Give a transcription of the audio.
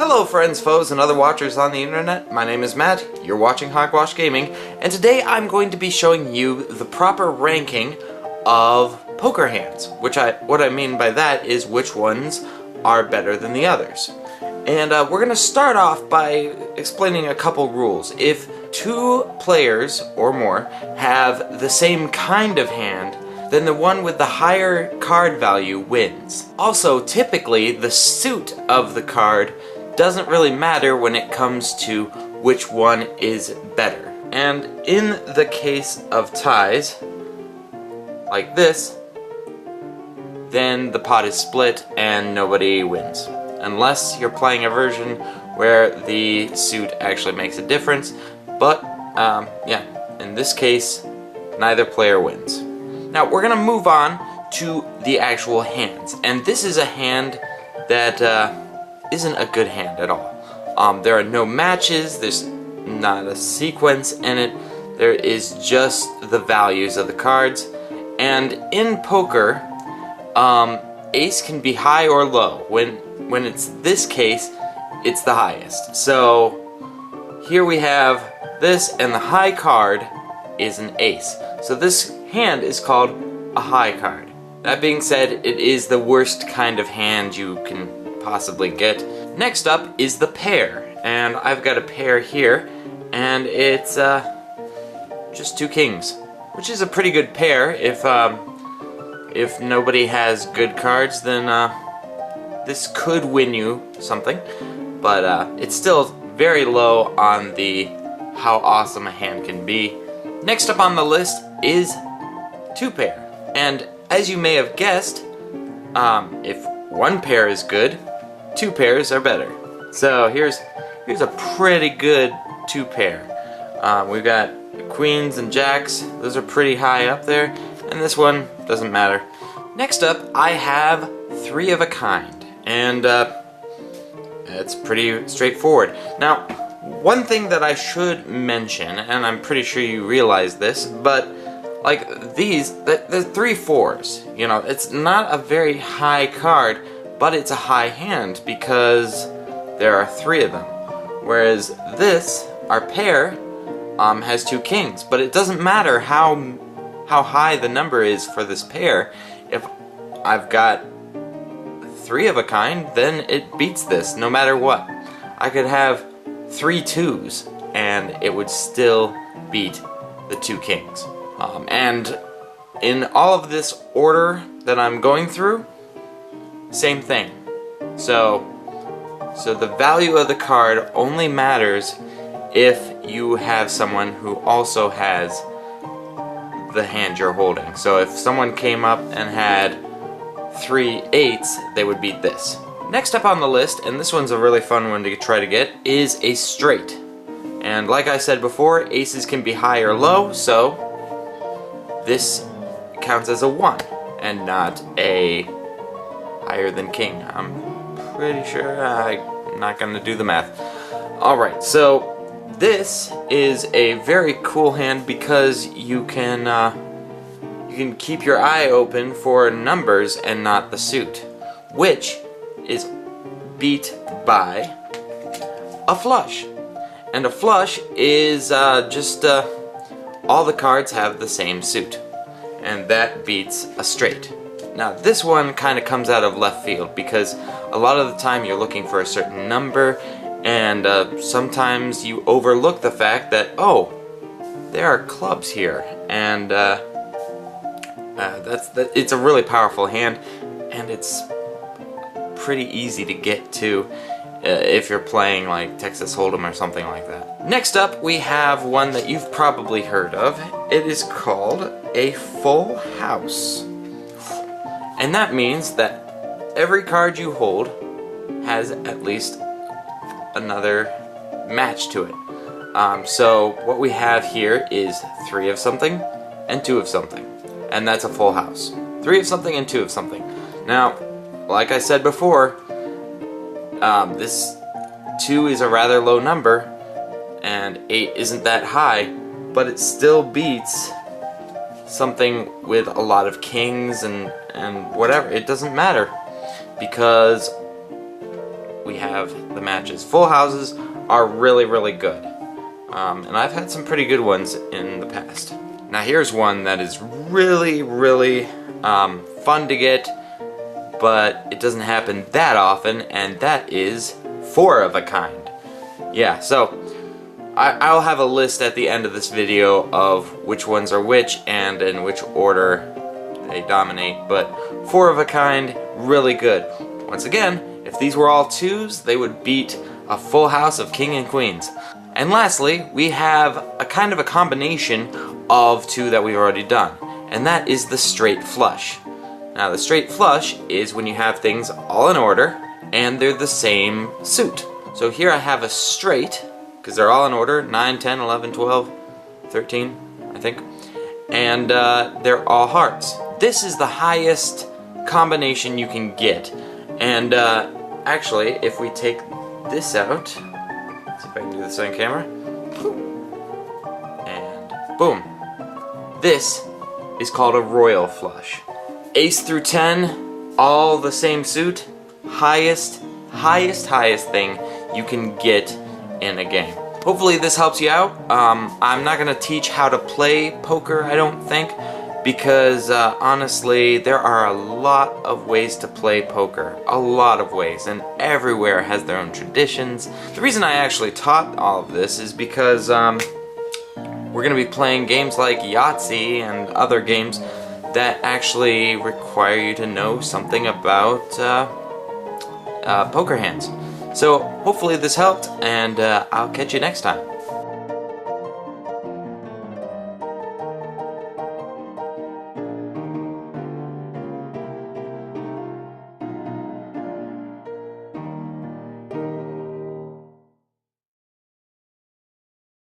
Hello friends, foes, and other watchers on the internet. My name is Matt, you're watching Hogwash Gaming, and today I'm going to be showing you the proper ranking of poker hands. What I mean by that is which ones are better than the others. And we're going to start off by explaining a couple rules. If two players or more have the same kind of hand, then the one with the higher card value wins. Also, typically, the suit of the card doesn't really matter when it comes to which one is better. And in the case of ties, like this, then the pot is split and nobody wins. Unless you're playing a version where the suit actually makes a difference. But, yeah, in this case, neither player wins. Now, we're going to move on to the actual hands. And this is a hand that isn't a good hand at all. There are no matches, there's not a sequence in it, there is just the values of the cards. And in poker, ace can be high or low. When it's this case, it's the highest. So here we have this, and the high card is an ace. So this hand is called a high card. That being said, it is the worst kind of hand you can possibly get. Next up is the pair, and I've got a pair here, and it's just two kings, which is a pretty good pair. If nobody has good cards, then this could win you something, but it's still very low on the how awesome a hand can be. Next up on the list is two pair, and as you may have guessed, if one pair is good, two pairs are better. So here's a pretty good two pair. We've got queens and jacks, those are pretty high up there, and this one doesn't matter. Next up, I have three of a kind, and it's pretty straightforward. Now, one thing that I should mention, and I'm pretty sure you realize this, but like these, the 3 4s, you know, it's not a very high card, but it's a high hand because there are 3 of them. Whereas this, our pair, has 2 kings, but it doesn't matter how high the number is for this pair. If I've got 3 of a kind, then it beats this no matter what. I could have 3 2s and it would still beat the 2 kings. And in all of this order that I'm going through, same thing. So the value of the card only matters if you have someone who also has the hand you're holding. So if someone came up and had 3 8s, they would beat this. Next up on the list, and this one's a really fun one to try to get, is a straight. And like I said before, aces can be high or low, so this counts as a 1 and not a higher than king. I'm pretty sure. I'm not going to do the math. Alright, so this is a very cool hand because you can keep your eye open for numbers and not the suit, which is beat by a flush. And a flush is just all the cards have the same suit, and that beats a straight. Now this one kind of comes out of left field because a lot of the time you're looking for a certain number, and sometimes you overlook the fact that, oh, there are clubs here, and it's a really powerful hand, and it's pretty easy to get to if you're playing like Texas Hold'em or something like that. Next up, we have one that you've probably heard of. It is called a full house. And that means that every card you hold has at least another match to it. So what we have here is 3 of something and 2 of something. And that's a full house. 3 of something and 2 of something. Now, like I said before, this 2 is a rather low number, and 8 isn't that high, but it still beats something with a lot of kings and whatever. It doesn't matter, because we have the matches. Full houses are really, really good. And I've had some pretty good ones in the past. Now here's one that is really, really fun to get, but it doesn't happen that often, and that is 4 of a kind. Yeah, so I'll have a list at the end of this video of which ones are which and in which order they dominate, but 4 of a kind, really good. Once again, if these were all 2s, they would beat a full house of king and queens. And lastly, we have a kind of a combination of 2 that we've already done, and that is the straight flush. Now the straight flush is when you have things all in order and they're the same suit. So here I have a straight, because they're all in order, 9, 10, 11, 12, 13, I think, and they're all hearts. This is the highest combination you can get, and actually, if we take this out, see if I can do this on camera, and boom, this is called a royal flush. Ace through 10, all the same suit, highest thing you can get in a game. Hopefully this helps you out. I'm not going to teach how to play poker, I don't think, because honestly there are a lot of ways to play poker. A lot of ways, and everywhere has their own traditions. The reason I actually taught all of this is because we're going to be playing games like Yahtzee and other games that actually require you to know something about poker hands. So hopefully this helped, and I'll catch you next time.